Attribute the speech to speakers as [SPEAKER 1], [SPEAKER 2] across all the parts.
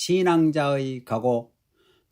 [SPEAKER 1] 신앙자의 각오.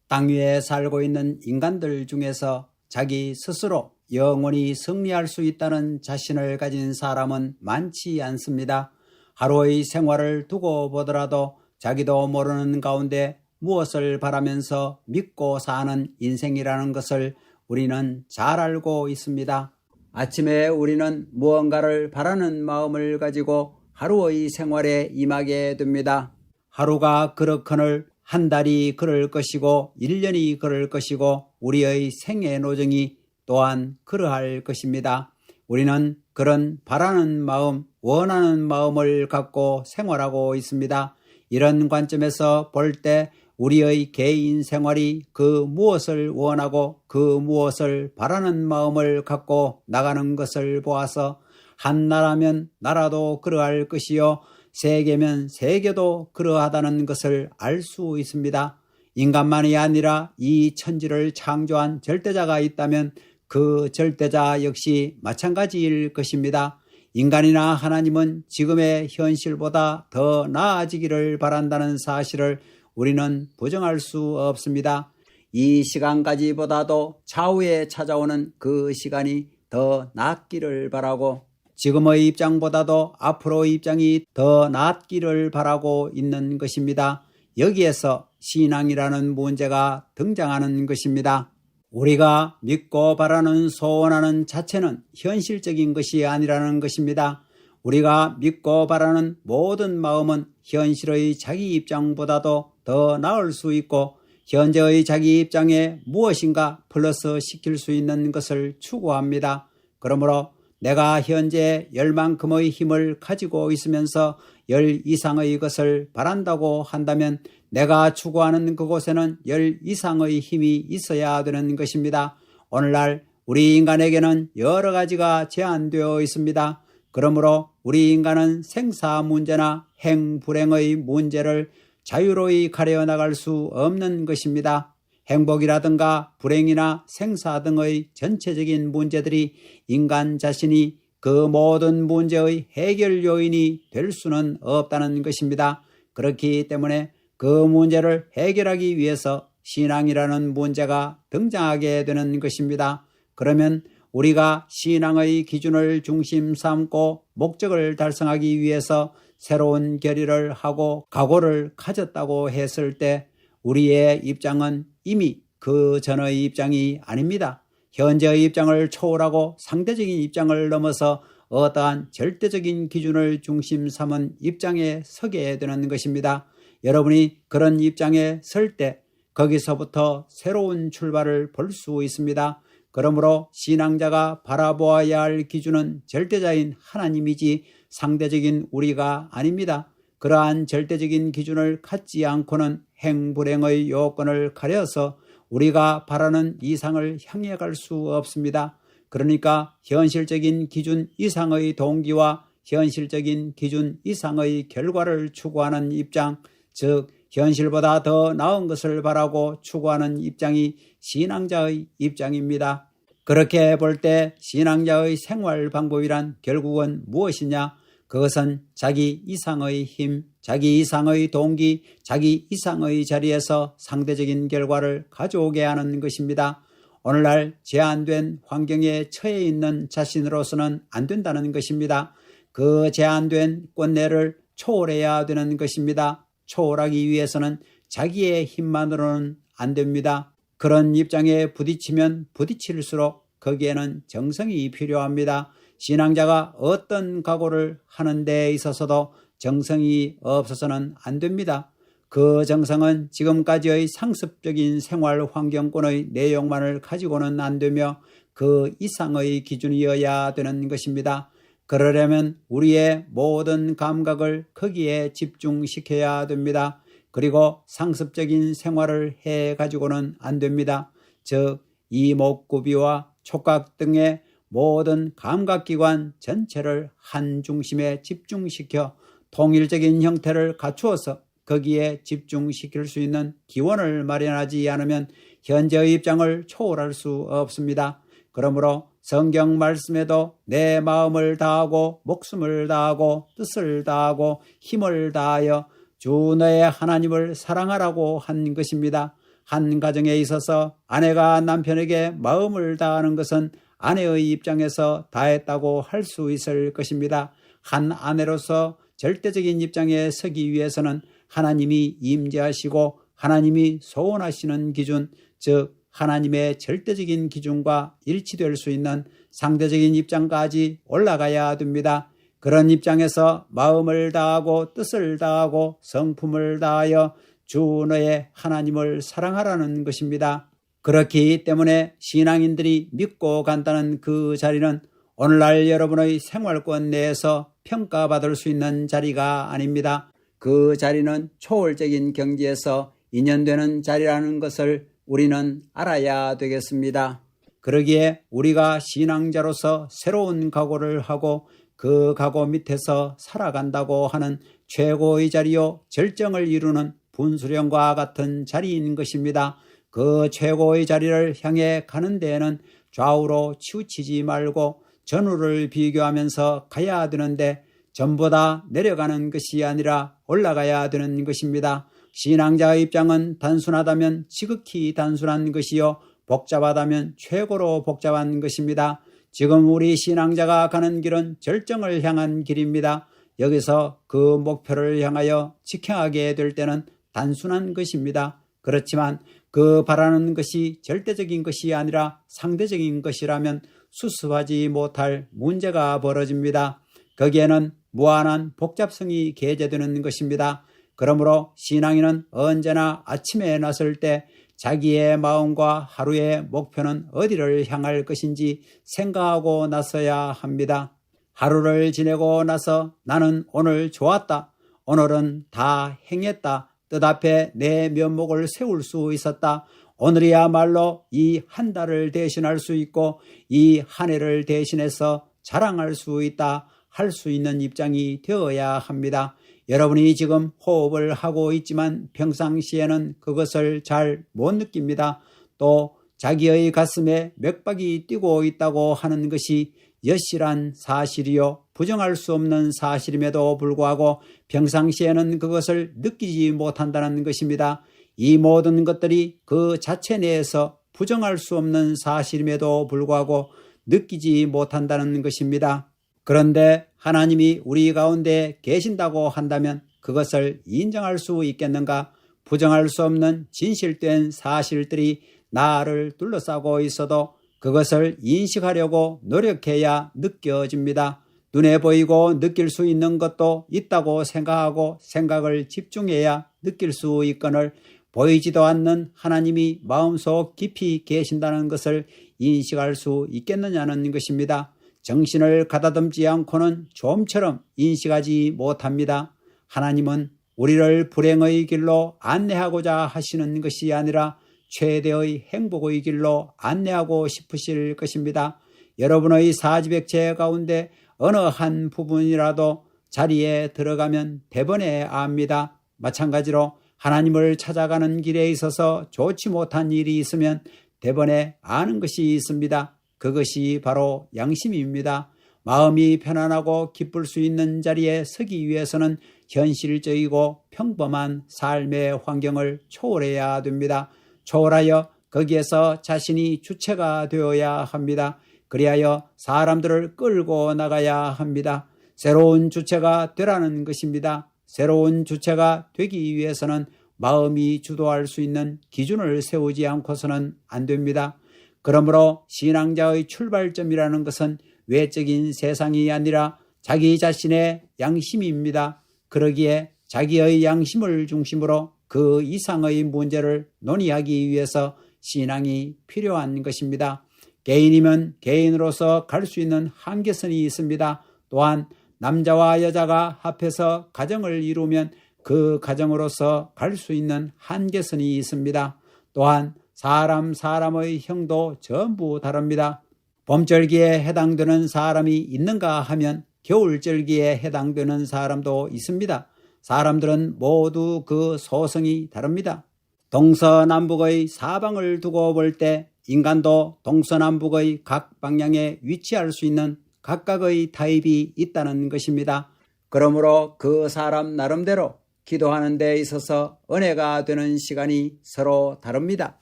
[SPEAKER 1] 땅 위에 살고 있는 인간들 중에서 자기 스스로 영원히 승리할 수 있다는 자신을 가진 사람은 많지 않습니다. 하루의 생활을 두고 보더라도 자기도 모르는 가운데 무엇을 바라면서 믿고 사는 인생이라는 것을 우리는 잘 알고 있습니다. 아침에 우리는 무언가를 바라는 마음을 가지고 하루의 생활에 임하게 됩니다. 하루가 그렇거늘 한 달이 그럴 것이고 1년이 그럴 것이고 우리의 생애 노정이 또한 그러할 것입니다. 우리는 그런 바라는 마음, 원하는 마음을 갖고 생활하고 있습니다. 이런 관점에서 볼 때 우리의 개인 생활이 그 무엇을 원하고 그 무엇을 바라는 마음을 갖고 나가는 것을 보아서 한 나라면 나라도 그러할 것이요 세계면 세계도 그러하다는 것을 알 수 있습니다. 인간만이 아니라 이 천지를 창조한 절대자가 있다면 그 절대자 역시 마찬가지일 것입니다. 인간이나 하나님은 지금의 현실보다 더 나아지기를 바란다는 사실을 우리는 부정할 수 없습니다. 이 시간까지보다도 차후에 찾아오는 그 시간이 더 낫기를 바라고 지금의 입장보다도 앞으로의 입장이 더 낫기를 바라고 있는 것입니다. 여기에서 신앙이라는 문제가 등장하는 것입니다. 우리가 믿고 바라는 소원하는 자체는 현실적인 것이 아니라는 것입니다. 우리가 믿고 바라는 모든 마음은 현실의 자기 입장보다도 더 나을 수 있고 현재의 자기 입장에 무엇인가 플러스 시킬 수 있는 것을 추구합니다. 그러므로 내가 현재 열만큼의 힘을 가지고 있으면서 열 이상의 것을 바란다고 한다면 내가 추구하는 그곳에는 열 이상의 힘이 있어야 되는 것입니다. 오늘날 우리 인간에게는 여러 가지가 제한되어 있습니다. 그러므로 우리 인간은 생사 문제나 행불행의 문제를 자유로이 가려나갈 수 없는 것입니다. 행복이라든가 불행이나 생사 등의 전체적인 문제들이 인간 자신이 그 모든 문제의 해결 요인이 될 수는 없다는 것입니다. 그렇기 때문에 그 문제를 해결하기 위해서 신앙이라는 문제가 등장하게 되는 것입니다. 그러면 우리가 신앙의 기준을 중심 삼고 목적을 달성하기 위해서 새로운 결의를 하고 각오를 가졌다고 했을 때 우리의 입장은 이미 그 전의 입장이 아닙니다. 현재의 입장을 초월하고 상대적인 입장을 넘어서 어떠한 절대적인 기준을 중심 삼은 입장에 서게 되는 것입니다. 여러분이 그런 입장에 설 때 거기서부터 새로운 출발을 볼 수 있습니다. 그러므로 신앙자가 바라보아야 할 기준은 절대자인 하나님이지 상대적인 우리가 아닙니다. 그러한 절대적인 기준을 갖지 않고는 행불행의 요건을 가려서 우리가 바라는 이상을 향해 갈 수 없습니다. 그러니까 현실적인 기준 이상의 동기와 현실적인 기준 이상의 결과를 추구하는 입장, 즉 현실보다 더 나은 것을 바라고 추구하는 입장이 신앙자의 입장입니다. 그렇게 볼 때 신앙자의 생활 방법이란 결국은 무엇이냐? 그것은 자기 이상의 힘, 자기 이상의 동기, 자기 이상의 자리에서 상대적인 결과를 가져오게 하는 것입니다. 오늘날 제한된 환경에 처해 있는 자신으로서는 안 된다는 것입니다. 그 제한된 꼰대를 초월해야 되는 것입니다. 초월하기 위해서는 자기의 힘만으로는 안 됩니다. 그런 입장에 부딪히면 부딪힐수록 거기에는 정성이 필요합니다. 신앙자가 어떤 각오를 하는 데 있어서도 정성이 없어서는 안 됩니다. 그 정성은 지금까지의 상습적인 생활 환경권의 내용만을 가지고는 안 되며 그 이상의 기준이어야 되는 것입니다. 그러려면 우리의 모든 감각을 거기에 집중시켜야 됩니다. 그리고 상습적인 생활을 해가지고는 안 됩니다. 즉 이목구비와 촉각 등의 모든 감각기관 전체를 한 중심에 집중시켜 통일적인 형태를 갖추어서 거기에 집중시킬 수 있는 기원을 마련하지 않으면 현재의 입장을 초월할 수 없습니다. 그러므로 성경 말씀에도 내 마음을 다하고 목숨을 다하고 뜻을 다하고 힘을 다하여 주 너의 하나님을 사랑하라고 한 것입니다. 한 가정에 있어서 아내가 남편에게 마음을 다하는 것은 아내의 입장에서 다했다고 할 수 있을 것입니다. 한 아내로서 절대적인 입장에 서기 위해서는 하나님이 임재하시고 하나님이 소원하시는 기준, 즉 하나님의 절대적인 기준과 일치될 수 있는 상대적인 입장까지 올라가야 됩니다. 그런 입장에서 마음을 다하고 뜻을 다하고 성품을 다하여 주 너의 하나님을 사랑하라는 것입니다. 그렇기 때문에 신앙인들이 믿고 간다는 그 자리는 오늘날 여러분의 생활권 내에서 평가받을 수 있는 자리가 아닙니다. 그 자리는 초월적인 경지에서 인연되는 자리라는 것을 우리는 알아야 되겠습니다. 그러기에 우리가 신앙자로서 새로운 각오를 하고 그 각오 밑에서 살아간다고 하는 최고의 자리요 절정을 이루는 분수령과 같은 자리인 것입니다. 그 최고의 자리를 향해 가는 데에는 좌우로 치우치지 말고 전후를 비교하면서 가야 되는데 전보다 내려가는 것이 아니라 올라가야 되는 것입니다. 신앙자의 입장은 단순하다면 지극히 단순한 것이요 복잡하다면 최고로 복잡한 것입니다. 지금 우리 신앙자가 가는 길은 절정을 향한 길입니다. 여기서 그 목표를 향하여 직행하게 될 때는 단순한 것입니다. 그렇지만 그 바라는 것이 절대적인 것이 아니라 상대적인 것이라면 수습하지 못할 문제가 벌어집니다. 거기에는 무한한 복잡성이 게재되는 것입니다. 그러므로 신앙인은 언제나 아침에 나설 때 자기의 마음과 하루의 목표는 어디를 향할 것인지 생각하고 나서야 합니다. 하루를 지내고 나서 나는 오늘 좋았다. 오늘은 다 행했다. 뜻 앞에 내 면목을 세울 수 있었다. 오늘이야말로 이 한 달을 대신할 수 있고 이 한 해를 대신해서 자랑할 수 있다. 할 수 있는 입장이 되어야 합니다. 여러분이 지금 호흡을 하고 있지만 평상시에는 그것을 잘 못 느낍니다. 또 자기의 가슴에 맥박이 뛰고 있다고 하는 것이 여실한 사실이요 부정할 수 없는 사실임에도 불구하고 평상시에는 그것을 느끼지 못한다는 것입니다. 이 모든 것들이 그 자체 내에서 부정할 수 없는 사실임에도 불구하고 느끼지 못한다는 것입니다. 그런데 하나님이 우리 가운데 계신다고 한다면 그것을 인정할 수 있겠는가? 부정할 수 없는 진실된 사실들이 나를 둘러싸고 있어도 그것을 인식하려고 노력해야 느껴집니다. 눈에 보이고 느낄 수 있는 것도 있다고 생각하고 생각을 집중해야 느낄 수 있거늘 보이지도 않는 하나님이 마음속 깊이 계신다는 것을 인식할 수 있겠느냐는 것입니다. 정신을 가다듬지 않고는 좀처럼 인식하지 못합니다. 하나님은 우리를 불행의 길로 안내하고자 하시는 것이 아니라 최대의 행복의 길로 안내하고 싶으실 것입니다. 여러분의 사지백체 가운데 어느 한 부분이라도 자리에 들어가면 대번에 압니다. 마찬가지로 하나님을 찾아가는 길에 있어서 좋지 못한 일이 있으면 대번에 아는 것이 있습니다. 그것이 바로 양심입니다. 마음이 편안하고 기쁠 수 있는 자리에 서기 위해서는 현실적이고 평범한 삶의 환경을 초월해야 됩니다. 초월하여 거기에서 자신이 주체가 되어야 합니다. 그리하여 사람들을 끌고 나가야 합니다. 새로운 주체가 되라는 것입니다. 새로운 주체가 되기 위해서는 마음이 주도할 수 있는 기준을 세우지 않고서는 안 됩니다. 그러므로 신앙자의 출발점이라는 것은 외적인 세상이 아니라 자기 자신의 양심입니다. 그러기에 자기의 양심을 중심으로 그 이상의 문제를 논의하기 위해서 신앙이 필요한 것입니다. 개인이면 개인으로서 갈 수 있는 한계선이 있습니다. 또한 남자와 여자가 합해서 가정을 이루면 그 가정으로서 갈 수 있는 한계선이 있습니다. 또한 사람의 형도 전부 다릅니다. 봄절기에 해당되는 사람이 있는가 하면 겨울절기에 해당되는 사람도 있습니다. 사람들은 모두 그 소성이 다릅니다. 동서남북의 사방을 두고 볼 때 인간도 동서남북의 각 방향에 위치할 수 있는 각각의 타입이 있다는 것입니다. 그러므로 그 사람 나름대로 기도하는 데 있어서 은혜가 되는 시간이 서로 다릅니다.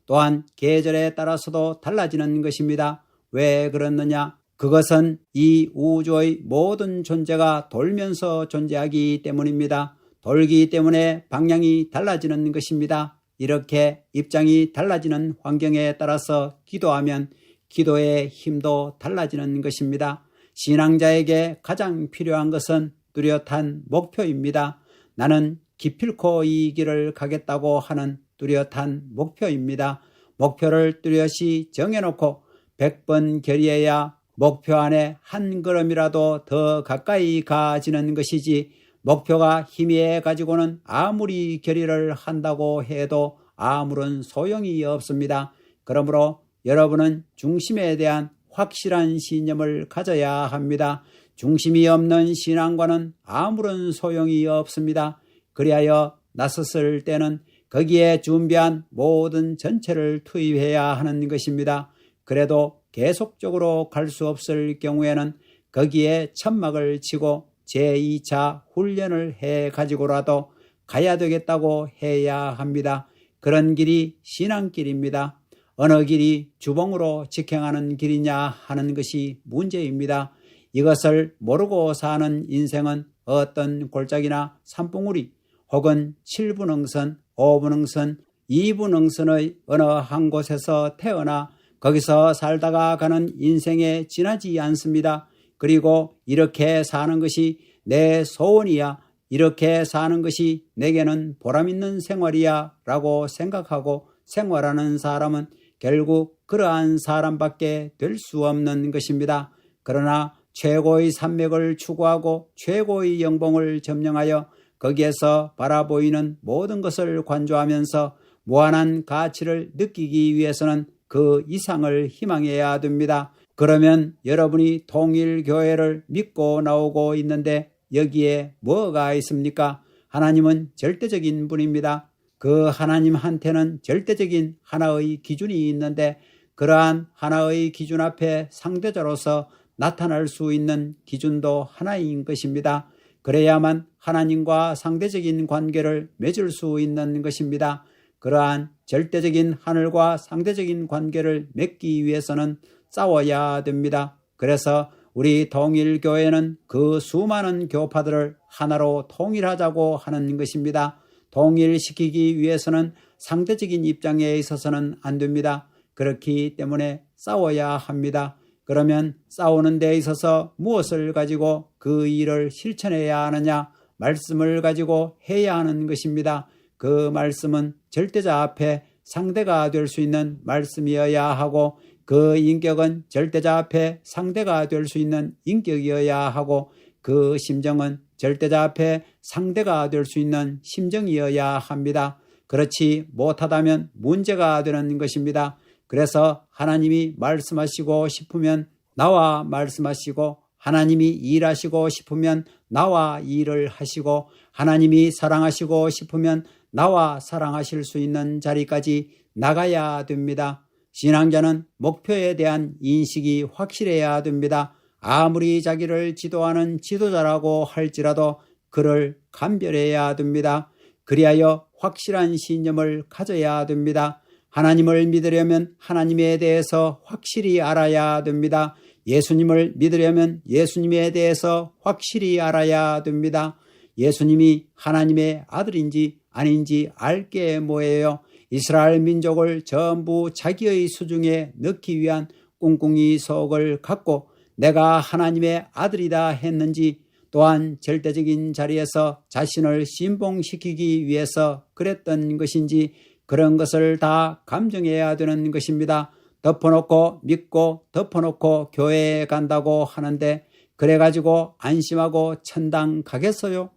[SPEAKER 1] 또한 계절에 따라서도 달라지는 것입니다. 왜 그렇느냐? 그것은 이 우주의 모든 존재가 돌면서 존재하기 때문입니다. 돌기 때문에 방향이 달라지는 것입니다. 이렇게 입장이 달라지는 환경에 따라서 기도하면 기도의 힘도 달라지는 것입니다. 신앙자에게 가장 필요한 것은 뚜렷한 목표입니다. 나는 기필코 이 길을 가겠다고 하는 뚜렷한 목표입니다. 목표를 뚜렷이 정해놓고 100번 결의해야 목표 안에 한 걸음이라도 더 가까이 가지는 것이지, 목표가 희미해 가지고는 아무리 결의를 한다고 해도 아무런 소용이 없습니다. 그러므로 여러분은 중심에 대한 확실한 신념을 가져야 합니다. 중심이 없는 신앙과는 아무런 소용이 없습니다. 그리하여 나섰을 때는 거기에 준비한 모든 전체를 투입해야 하는 것입니다. 그래도 계속적으로 갈 수 없을 경우에는 거기에 천막을 치고 제2차 훈련을 해가지고라도 가야 되겠다고 해야 합니다. 그런 길이 신앙길입니다. 어느 길이 주봉으로 직행하는 길이냐 하는 것이 문제입니다. 이것을 모르고 사는 인생은 어떤 골짜기나 산봉우리 혹은 7분응선, 5분응선, 2분응선의 어느 한 곳에서 태어나 거기서 살다가 가는 인생에 지나지 않습니다. 그리고 이렇게 사는 것이 내 소원이야, 이렇게 사는 것이 내게는 보람있는 생활이야 라고 생각하고 생활하는 사람은 결국 그러한 사람밖에 될 수 없는 것입니다. 그러나 최고의 산맥을 추구하고 최고의 영봉을 점령하여 거기에서 바라보이는 모든 것을 관조하면서 무한한 가치를 느끼기 위해서는 그 이상을 희망해야 됩니다. 그러면 여러분이 통일교회를 믿고 나오고 있는데 여기에 뭐가 있습니까? 하나님은 절대적인 분입니다. 그 하나님한테는 절대적인 하나의 기준이 있는데 그러한 하나의 기준 앞에 상대자로서 나타날 수 있는 기준도 하나인 것입니다. 그래야만 하나님과 상대적인 관계를 맺을 수 있는 것입니다. 그러한 절대적인 하늘과 상대적인 관계를 맺기 위해서는 싸워야 됩니다. 그래서 우리 통일교회는 그 수많은 교파들을 하나로 통일하자고 하는 것입니다. 통일시키기 위해서는 상대적인 입장에 있어서는 안 됩니다. 그렇기 때문에 싸워야 합니다. 그러면 싸우는 데 있어서 무엇을 가지고 그 일을 실천해야 하느냐? 말씀을 가지고 해야 하는 것입니다. 그 말씀은 절대자 앞에 상대가 될 수 있는 말씀이어야 하고 그 인격은 절대자 앞에 상대가 될 수 있는 인격이어야 하고 그 심정은 절대자 앞에 상대가 될 수 있는 심정이어야 합니다. 그렇지 못하다면 문제가 되는 것입니다. 그래서 하나님이 말씀하시고 싶으면 나와 말씀하시고 하나님이 일하시고 싶으면 나와 일을 하시고 하나님이 사랑하시고 싶으면 나와 사랑하실 수 있는 자리까지 나가야 됩니다. 신앙자는 목표에 대한 인식이 확실해야 됩니다. 아무리 자기를 지도하는 지도자라고 할지라도 그를 감별해야 됩니다. 그리하여 확실한 신념을 가져야 됩니다. 하나님을 믿으려면 하나님에 대해서 확실히 알아야 됩니다. 예수님을 믿으려면 예수님에 대해서 확실히 알아야 됩니다. 예수님이 하나님의 아들인지 아닌지 알게 뭐예요? 이스라엘 민족을 전부 자기의 수중에 넣기 위한 꿍꿍이 속을 갖고 내가 하나님의 아들이다 했는지, 또한 절대적인 자리에서 자신을 신봉시키기 위해서 그랬던 것인지, 그런 것을 다 감정해야 되는 것입니다. 덮어놓고 믿고 덮어놓고 교회에 간다고 하는데 그래가지고 안심하고 천당 가겠어요?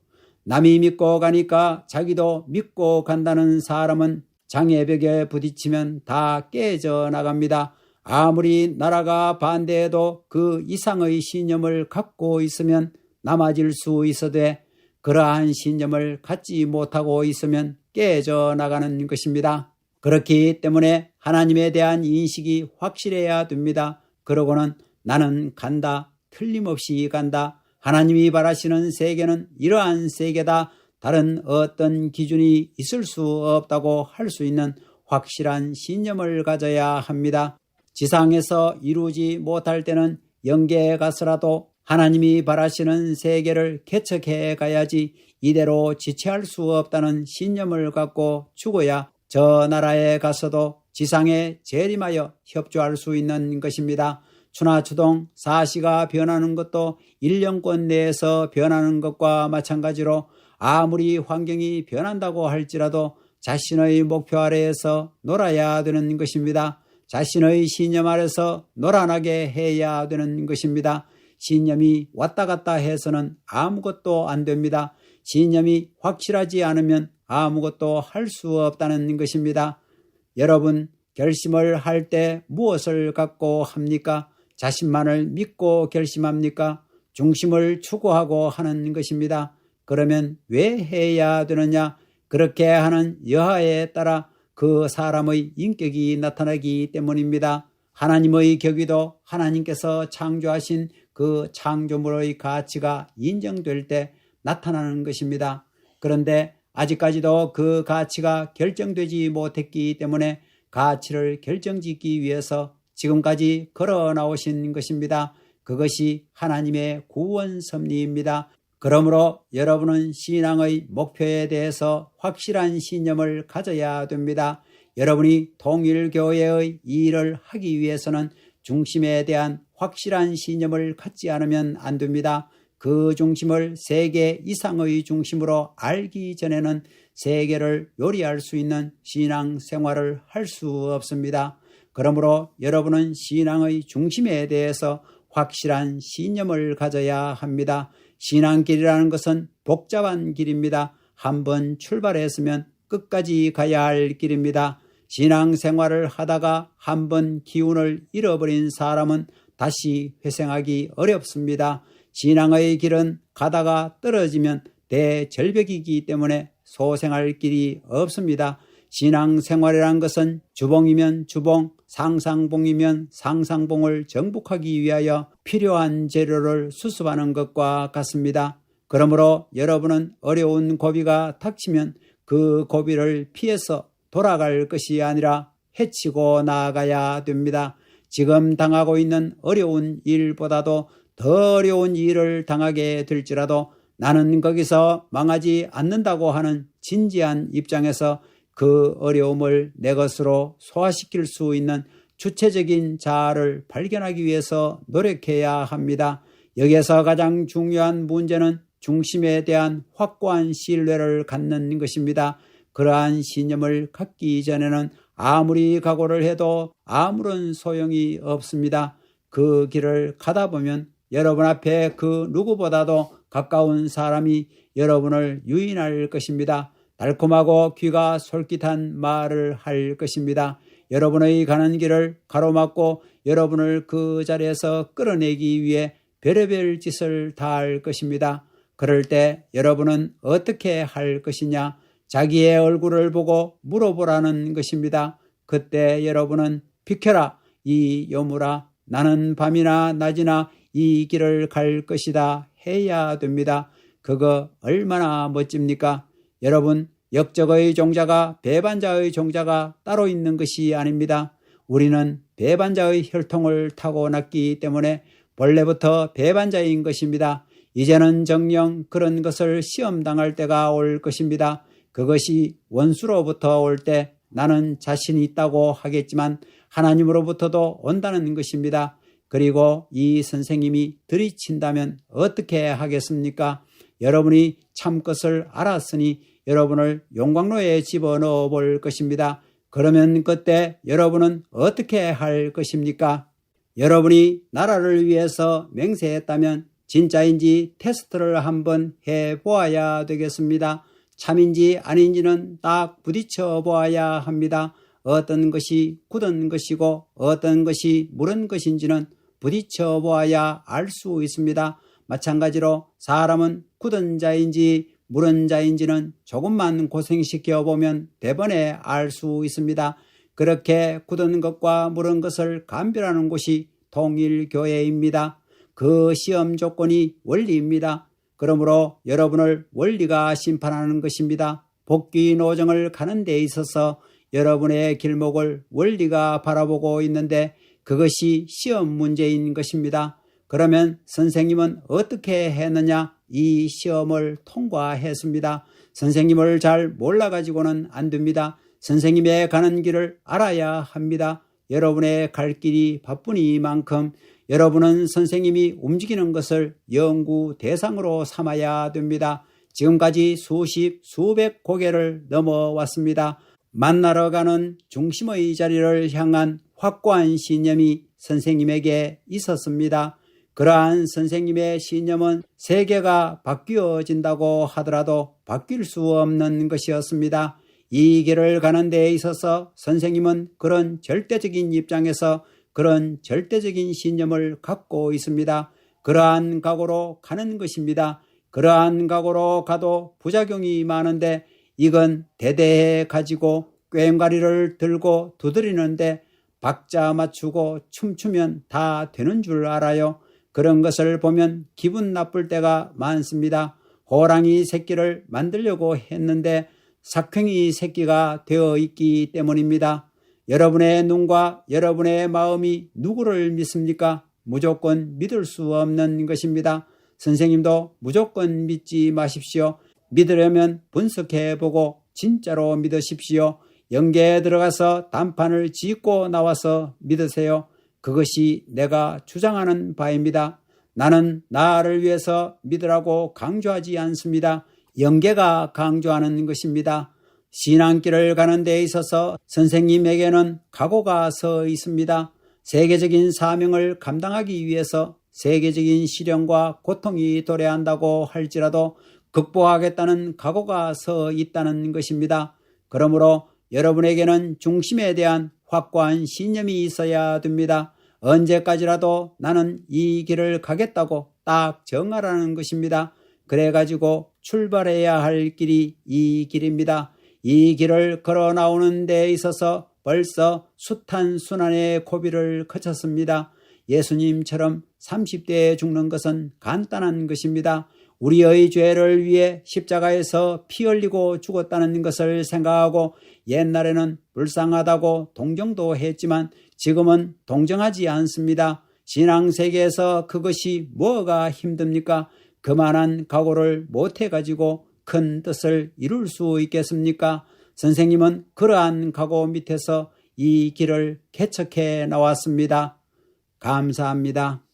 [SPEAKER 1] 남이 믿고 가니까 자기도 믿고 간다는 사람은 장애벽에 부딪히면 다 깨져 나갑니다. 아무리 나라가 반대해도 그 이상의 신념을 갖고 있으면 남아질 수 있어도 그러한 신념을 갖지 못하고 있으면 깨져 나가는 것입니다. 그렇기 때문에 하나님에 대한 인식이 확실해야 됩니다. 그러고는 나는 간다, 틀림없이 간다. 하나님이 바라시는 세계는 이러한 세계다. 다른 어떤 기준이 있을 수 없다고 할 수 있는 확실한 신념을 가져야 합니다. 지상에서 이루지 못할 때는 영계에 가서라도 하나님이 바라시는 세계를 개척해 가야지 이대로 지체할 수 없다는 신념을 갖고 죽어야 저 나라에 가서도 지상에 재림하여 협조할 수 있는 것입니다. 추나추동 사시가 변하는 것도 1년권 내에서 변하는 것과 마찬가지로 아무리 환경이 변한다고 할지라도 자신의 목표 아래에서 놀아야 되는 것입니다. 자신의 신념 아래서 놀아나게 해야 되는 것입니다. 신념이 왔다 갔다 해서는 아무것도 안 됩니다. 신념이 확실하지 않으면 아무것도 할 수 없다는 것입니다. 여러분, 결심을 할 때 무엇을 갖고 합니까? 자신만을 믿고 결심합니까? 중심을 추구하고 하는 것입니다. 그러면 왜 해야 되느냐? 그렇게 하는 여하에 따라 그 사람의 인격이 나타나기 때문입니다. 하나님의 격위도 하나님께서 창조하신 그 창조물의 가치가 인정될 때 나타나는 것입니다. 그런데 아직까지도 그 가치가 결정되지 못했기 때문에 가치를 결정짓기 위해서 지금까지 걸어 나오신 것입니다. 그것이 하나님의 구원 섭리입니다. 그러므로 여러분은 신앙의 목표에 대해서 확실한 신념을 가져야 됩니다. 여러분이 통일교회의 일을 하기 위해서는 중심에 대한 확실한 신념을 갖지 않으면 안 됩니다. 그 중심을 세계 이상의 중심으로 알기 전에는 세계를 요리할 수 있는 신앙 생활을 할 수 없습니다. 그러므로 여러분은 신앙의 중심에 대해서 확실한 신념을 가져야 합니다. 신앙길이라는 것은 복잡한 길입니다. 한번 출발했으면 끝까지 가야 할 길입니다. 신앙생활을 하다가 한번 기운을 잃어버린 사람은 다시 회생하기 어렵습니다. 신앙의 길은 가다가 떨어지면 대절벽이기 때문에 소생할 길이 없습니다. 신앙생활이란 것은 주봉이면 주봉, 상상봉이면 상상봉을 정복하기 위하여 필요한 재료를 수습하는 것과 같습니다. 그러므로 여러분은 어려운 고비가 닥치면 그 고비를 피해서 돌아갈 것이 아니라 헤치고 나아가야 됩니다. 지금 당하고 있는 어려운 일보다도 더 어려운 일을 당하게 될지라도 나는 거기서 망하지 않는다고 하는 진지한 입장에서 그 어려움을 내 것으로 소화시킬 수 있는 주체적인 자아를 발견하기 위해서 노력해야 합니다. 여기에서 가장 중요한 문제는 중심에 대한 확고한 신뢰를 갖는 것입니다. 그러한 신념을 갖기 전에는 아무리 각오를 해도 아무런 소용이 없습니다. 그 길을 가다 보면 여러분 앞에 그 누구보다도 가까운 사람이 여러분을 유인할 것입니다. 달콤하고 귀가 솔깃한 말을 할 것입니다. 여러분의 가는 길을 가로막고 여러분을 그 자리에서 끌어내기 위해 별의별 짓을 다 할 것입니다. 그럴 때 여러분은 어떻게 할 것이냐? 자기의 얼굴을 보고 물어보라는 것입니다. 그때 여러분은 비켜라 이 요물아, 나는 밤이나 낮이나 이 길을 갈 것이다 해야 됩니다. 그거 얼마나 멋집니까? 여러분, 역적의 종자가 배반자의 종자가 따로 있는 것이 아닙니다. 우리는 배반자의 혈통을 타고났기 때문에 본래부터 배반자인 것입니다. 이제는 정녕 그런 것을 시험당할 때가 올 것입니다. 그것이 원수로부터 올 때 나는 자신이 있다고 하겠지만 하나님으로부터도 온다는 것입니다. 그리고 이 선생님이 들이친다면 어떻게 하겠습니까? 여러분이 참 것을 알았으니 여러분을 용광로에 집어넣어 볼 것입니다. 그러면 그때 여러분은 어떻게 할 것입니까? 여러분이 나라를 위해서 맹세했다면 진짜인지 테스트를 한번 해보아야 되겠습니다. 참인지 아닌지는 딱 부딪혀 보아야 합니다. 어떤 것이 굳은 것이고 어떤 것이 무른 것인지는 부딪혀 보아야 알 수 있습니다. 마찬가지로 사람은 굳은 자인지 무른 자인지는 조금만 고생시켜 보면 대번에 알 수 있습니다. 그렇게 굳은 것과 무른 것을 감별하는 곳이 통일교회입니다. 그 시험 조건이 원리입니다. 그러므로 여러분을 원리가 심판하는 것입니다. 복귀 노정을 가는 데 있어서 여러분의 길목을 원리가 바라보고 있는데 그것이 시험 문제인 것입니다. 그러면 선생님은 어떻게 했느냐? 이 시험을 통과했습니다. 선생님을 잘 몰라가지고는 안 됩니다. 선생님의 가는 길을 알아야 합니다. 여러분의 갈 길이 바쁘니만큼 여러분은 선생님이 움직이는 것을 연구 대상으로 삼아야 됩니다. 지금까지 수십, 수백 고개를 넘어왔습니다. 만나러 가는 중심의 자리를 향한 확고한 신념이 선생님에게 있었습니다. 그러한 선생님의 신념은 세계가 바뀌어진다고 하더라도 바뀔 수 없는 것이었습니다. 이 길을 가는 데에 있어서 선생님은 그런 절대적인 입장에서 그런 절대적인 신념을 갖고 있습니다. 그러한 각오로 가는 것입니다. 그러한 각오로 가도 부작용이 많은데 이건 대대해 가지고 꽹과리를 들고 두드리는데 박자 맞추고 춤추면 다 되는 줄 알아요. 그런 것을 보면 기분 나쁠 때가 많습니다. 호랑이 새끼를 만들려고 했는데 삭���이 새끼가 되어 있기 때문입니다. 여러분의 눈과 여러분의 마음이 누구를 믿습니까? 무조건 믿을 수 없는 것입니다. 선생님도 무조건 믿지 마십시오. 믿으려면 분석해보고 진짜로 믿으십시오. 영계에 들어가서 단판을 짓고 나와서 믿으세요. 그것이 내가 주장하는 바입니다. 나는 나를 위해서 믿으라고 강조하지 않습니다. 영계가 강조하는 것입니다. 신앙길을 가는 데 있어서 선생님에게는 각오가 서 있습니다. 세계적인 사명을 감당하기 위해서 세계적인 시련과 고통이 도래한다고 할지라도 극복하겠다는 각오가 서 있다는 것입니다. 그러므로 여러분에게는 중심에 대한 확고한 신념이 있어야 됩니다. 언제까지라도 나는 이 길을 가겠다고 딱 정하라는 것입니다. 그래가지고 출발해야 할 길이 이 길입니다. 이 길을 걸어 나오는 데 있어서 벌써 숱한 순환의 고비를 거쳤습니다. 예수님처럼 30대에 죽는 것은 간단한 것입니다. 우리의 죄를 위해 십자가에서 피 흘리고 죽었다는 것을 생각하고 옛날에는 불쌍하다고 동정도 했지만 지금은 동정하지 않습니다. 신앙세계에서 그것이 뭐가 힘듭니까? 그만한 각오를 못해가지고 큰 뜻을 이룰 수 있겠습니까? 선생님은 그러한 각오 밑에서 이 길을 개척해 나왔습니다. 감사합니다.